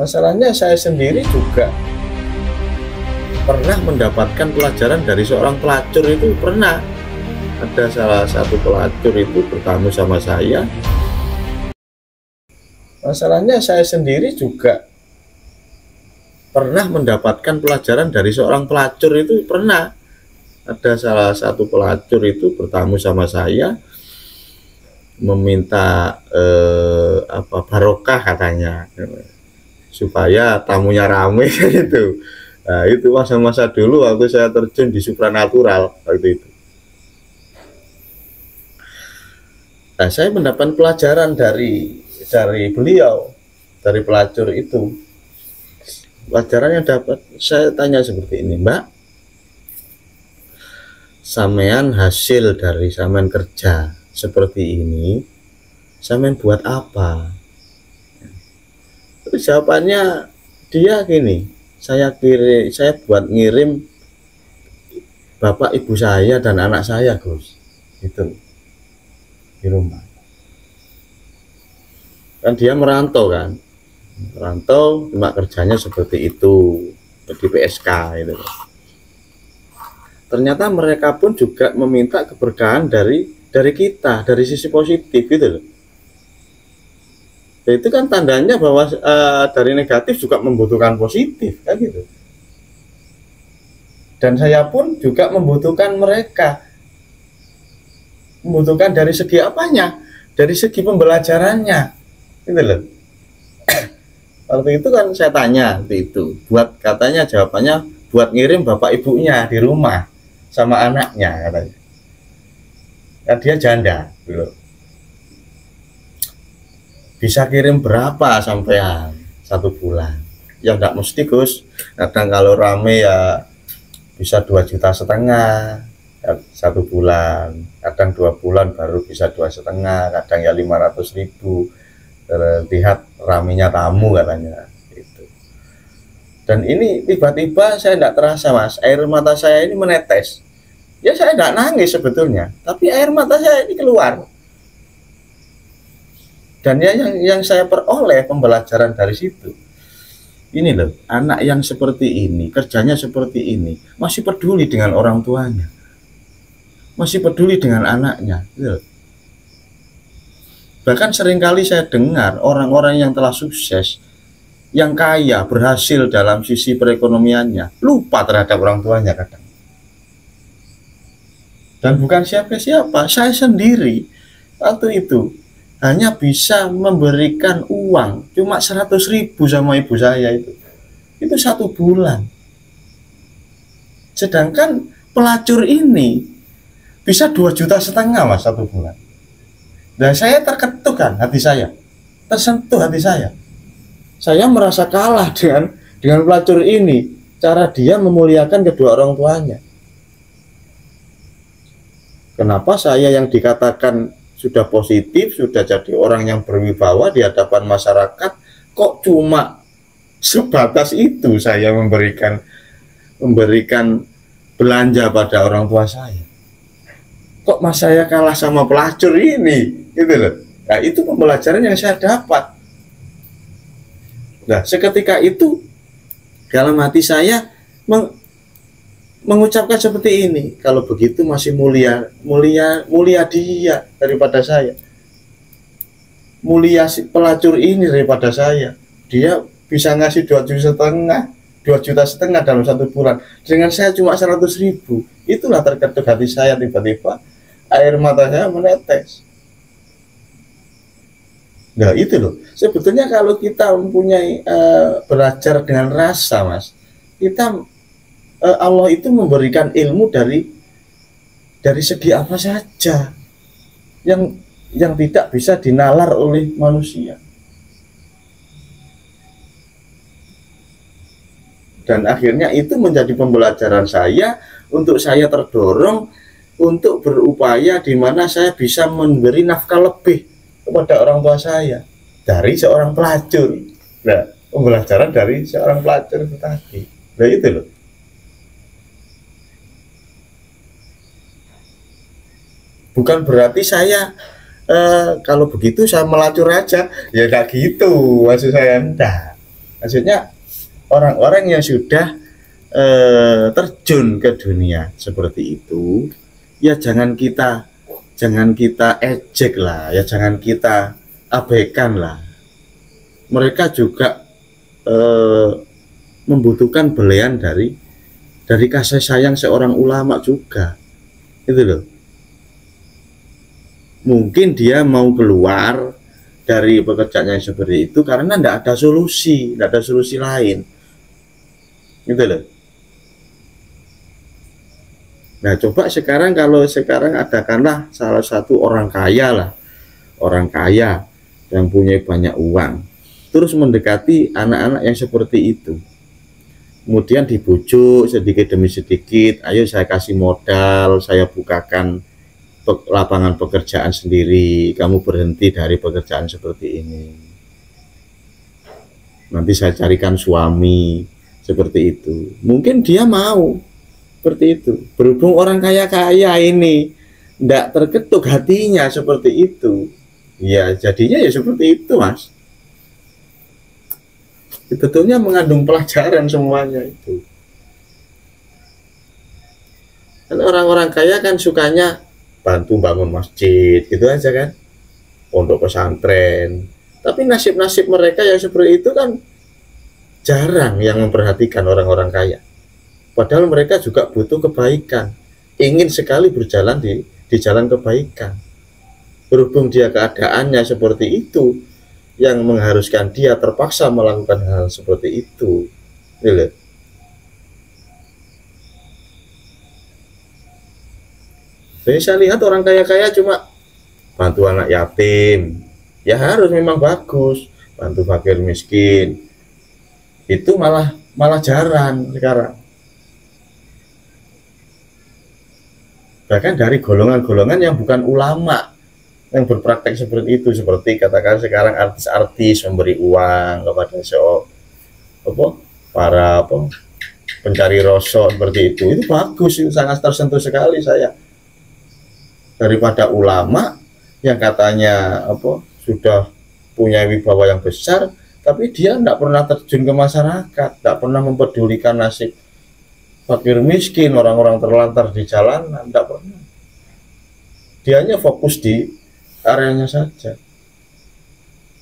Masalahnya saya sendiri juga pernah mendapatkan pelajaran dari seorang pelacur. Itu pernah ada salah satu pelacur itu bertamu sama saya. Masalahnya saya sendiri juga pernah mendapatkan pelajaran dari seorang pelacur. Itu pernah ada salah satu pelacur itu bertamu sama saya, meminta barokah katanya, supaya tamunya rame gitu. Nah, itu masa-masa dulu waktu saya terjun di supranatural waktu itu. Nah, saya mendapat pelajaran dari beliau, dari pelacur itu. Pelajaran yang dapat, saya tanya seperti ini, Mbak, sampean hasil dari sampean kerja seperti ini, sampean buat apa? Terus jawabannya dia gini, saya buat ngirim bapak ibu saya dan anak saya, Gus, itu di rumah. Kan dia merantau kan, cuma kerjanya seperti itu di PSK itu. Ternyata mereka pun juga meminta keberkahan dari kita, dari sisi positif gitu loh. Itu kan tandanya bahwa dari negatif juga membutuhkan positif kan gitu. Dan saya pun juga membutuhkan mereka, membutuhkan dari segi apanya, dari segi pembelajarannya gitu loh. Waktu itu kan saya tanya itu, buat, katanya jawabannya buat ngirim bapak ibunya di rumah sama anaknya katanya. Kan dia janda gitu. Bisa kirim berapa sampean satu bulan? Ya enggak mesti, Gus. Kadang kalau rame ya bisa 2,5 juta satu bulan, kadang 2 bulan baru bisa 2,5, kadang ya 500.000, lihat ramenya tamu katanya gitu. Dan ini tiba-tiba saya tidak terasa, Mas, air mata saya ini menetes. Ya saya tidak nangis sebetulnya, tapi air mata saya ini keluar. Dan yang saya peroleh pembelajaran dari situ, ini loh, anak yang seperti ini, kerjanya seperti ini, masih peduli dengan orang tuanya, masih peduli dengan anaknya gitu. Bahkan seringkali saya dengar orang-orang yang telah sukses, yang kaya, berhasil dalam sisi perekonomiannya, lupa terhadap orang tuanya kadang. Dan bukan siapa-siapa, saya sendiri waktu itu hanya bisa memberikan uang cuma 100.000 sama ibu saya itu 1 bulan. Sedangkan pelacur ini bisa 2,5 juta, Mas, 1 bulan. Dan saya terketuk kan hati saya, tersentuh hati saya. Saya merasa kalah dengan pelacur ini, cara dia memuliakan kedua orang tuanya. Kenapa saya yang dikatakan sudah positif, sudah jadi orang yang berwibawa di hadapan masyarakat, kok cuma sebatas itu saya memberikan belanja pada orang tua saya? Kok Mas saya kalah sama pelacur ini gitu loh. Nah, itu pembelajaran yang saya dapat. Nah, seketika itu dalam hati saya mengucapkan seperti ini, kalau begitu masih mulia dia daripada saya, mulia si pelacur ini daripada saya. Dia bisa ngasih 2,5 juta dalam 1 bulan, dengan saya cuma 100.000. Itulah terketuk hati saya, tiba-tiba air mata saya menetes. Nah itu loh, sebetulnya kalau kita mempunyai belajar dengan rasa, Mas, kita Allah itu memberikan ilmu dari segi apa saja yang tidak bisa dinalar oleh manusia. Dan akhirnya itu menjadi pembelajaran saya, untuk saya terdorong untuk berupaya di mana saya bisa memberi nafkah lebih kepada orang tua saya dari seorang pelacur. Nah, pembelajaran dari seorang pelacur itu tadi. Nah itu loh. Bukan berarti saya kalau begitu saya melacur aja, ya enggak gitu maksud saya, enggak. Maksudnya orang-orang yang sudah terjun ke dunia seperti itu, ya jangan kita ejek lah, ya jangan kita abaikan lah. Mereka juga membutuhkan belian dari kasih sayang seorang ulama juga, itu loh. Mungkin dia mau keluar dari pekerjaannya seperti itu karena tidak ada solusi lain, gitu loh. Nah, coba sekarang kalau adakanlah salah satu orang kaya yang punya banyak uang, terus mendekati anak-anak yang seperti itu, kemudian dibujuk sedikit demi sedikit, ayo saya kasih modal, saya bukakan lapangan pekerjaan sendiri, kamu berhenti dari pekerjaan seperti ini, nanti saya carikan suami, seperti itu. Mungkin dia mau seperti itu, berhubung orang kaya-kaya ini tidak terketuk hatinya seperti itu, ya jadinya ya seperti itu, Mas. Betulnya mengandung pelajaran semuanya itu. Kan orang-orang kaya kan sukanya bantu bangun masjid gitu aja kan, pondok pesantren, tapi nasib-nasib mereka yang seperti itu kan jarang yang memperhatikan orang-orang kaya. Padahal mereka juga butuh kebaikan, ingin sekali berjalan di jalan kebaikan. Berhubung dia keadaannya seperti itu, yang mengharuskan dia terpaksa melakukan hal seperti itu. Lihat. Jadi saya lihat orang kaya-kaya cuma bantu anak yatim, ya harus memang bagus, bantu fakir miskin, itu malah jarang sekarang. Bahkan dari golongan-golongan yang bukan ulama yang berpraktek seperti itu, seperti katakan sekarang artis-artis memberi uang kepada para pencari rosok seperti itu bagus, itu sangat tersentuh sekali saya. Daripada ulama yang katanya sudah punya wibawa yang besar, tapi dia tidak pernah terjun ke masyarakat, tidak pernah mempedulikan nasib fakir miskin, orang-orang terlantar di jalanan, tidak pernah. Dia hanya fokus di areanya saja,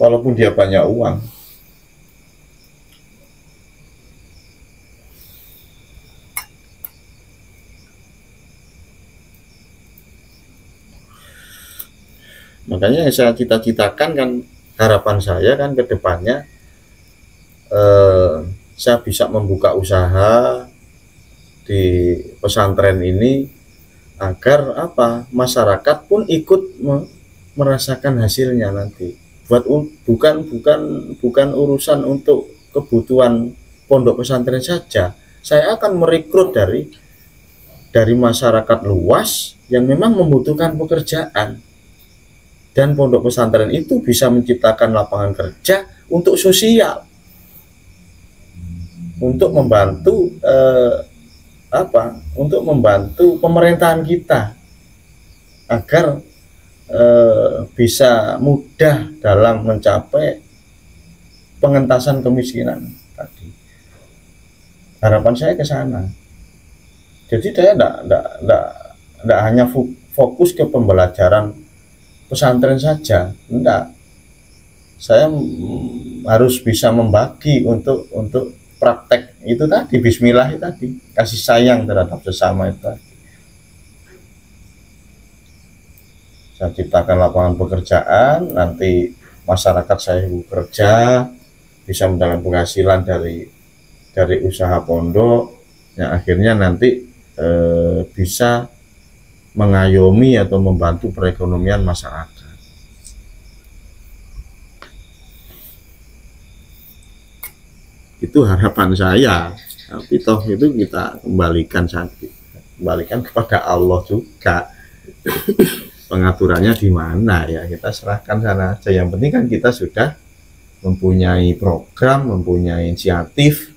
walaupun dia banyak uang. Makanya yang saya cita-citakan kan, harapan saya kan ke depannya saya bisa membuka usaha di pesantren ini agar masyarakat pun ikut merasakan hasilnya nanti. Bukan urusan untuk kebutuhan pondok pesantren saja. Saya akan merekrut dari masyarakat luas yang memang membutuhkan pekerjaan. Dan pondok pesantren itu bisa menciptakan lapangan kerja untuk sosial, untuk membantu untuk membantu pemerintahan kita agar bisa mudah dalam mencapai pengentasan kemiskinan tadi. Harapan saya ke sana. Jadi saya tidak hanya fokus ke pembelajaran pesantren saja, enggak. Saya harus bisa membagi untuk praktek itu tadi, bismillah itu tadi, kasih sayang terhadap sesama itu tadi. Saya ciptakan lapangan pekerjaan, nanti masyarakat saya bekerja, bisa mendapat penghasilan dari usaha pondok, yang akhirnya nanti bisa mengayomi atau membantu perekonomian masyarakat. Itu harapan saya. Tapi toh itu kita kembalikan kepada Allah juga. Pengaturannya di mana ya, kita serahkan sana aja. Yang penting kan kita sudah mempunyai program, mempunyai inisiatif.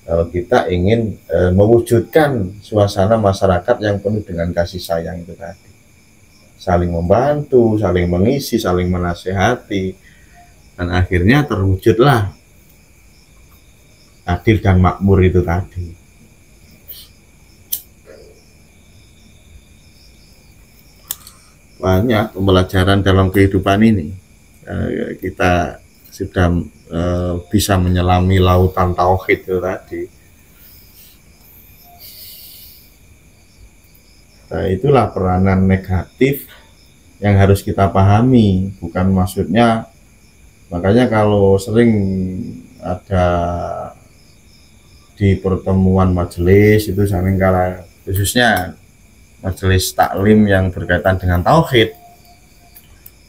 Kalau kita ingin mewujudkan suasana masyarakat yang penuh dengan kasih sayang itu tadi, saling membantu, saling mengisi, saling menasehati, dan akhirnya terwujudlah adil dan makmur itu tadi. Banyak pembelajaran dalam kehidupan ini. Kita sudah bisa menyelami lautan tauhid itu tadi. Nah, itulah peranan negatif yang harus kita pahami, bukan maksudnya. Makanya kalau sering ada di pertemuan majelis itu sering kala, khususnya majelis taklim yang berkaitan dengan tauhid,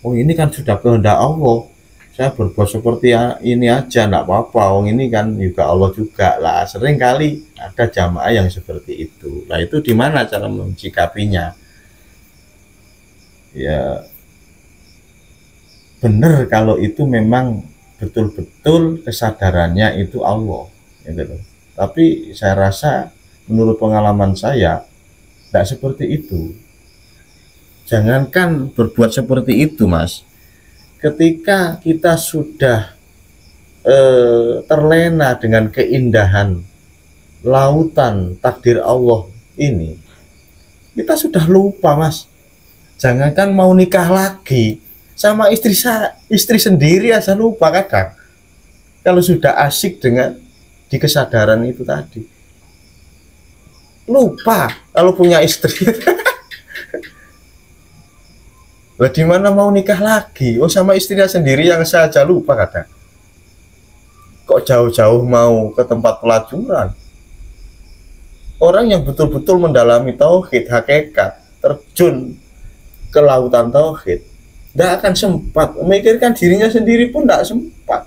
oh ini kan sudah kehendak Allah, saya berbuat seperti ini aja enggak apa-apa, oh ini kan juga Allah juga lah. Sering kali ada jamaah yang seperti itu. Nah itu di mana cara mencikapinya? Ya benar kalau itu memang betul-betul kesadarannya itu Allah, gitu. Tapi saya rasa menurut pengalaman saya tidak seperti itu. Jangankan berbuat seperti itu, Mas. Ketika kita sudah terlena dengan keindahan lautan takdir Allah ini, kita sudah lupa, Mas. Jangankan mau nikah lagi, sama istri sendiri aja lupa kadang. Kalau sudah asik dengan di kesadaran itu tadi, lupa kalau punya istri. Lah di mana mau nikah lagi? Oh sama istrinya sendiri yang saja lupa kadang. Kok jauh-jauh mau ke tempat pelacuran? Orang yang betul-betul mendalami tauhid hakikat, terjun ke lautan tauhid, tidak akan sempat memikirkan dirinya sendiri pun tidak sempat.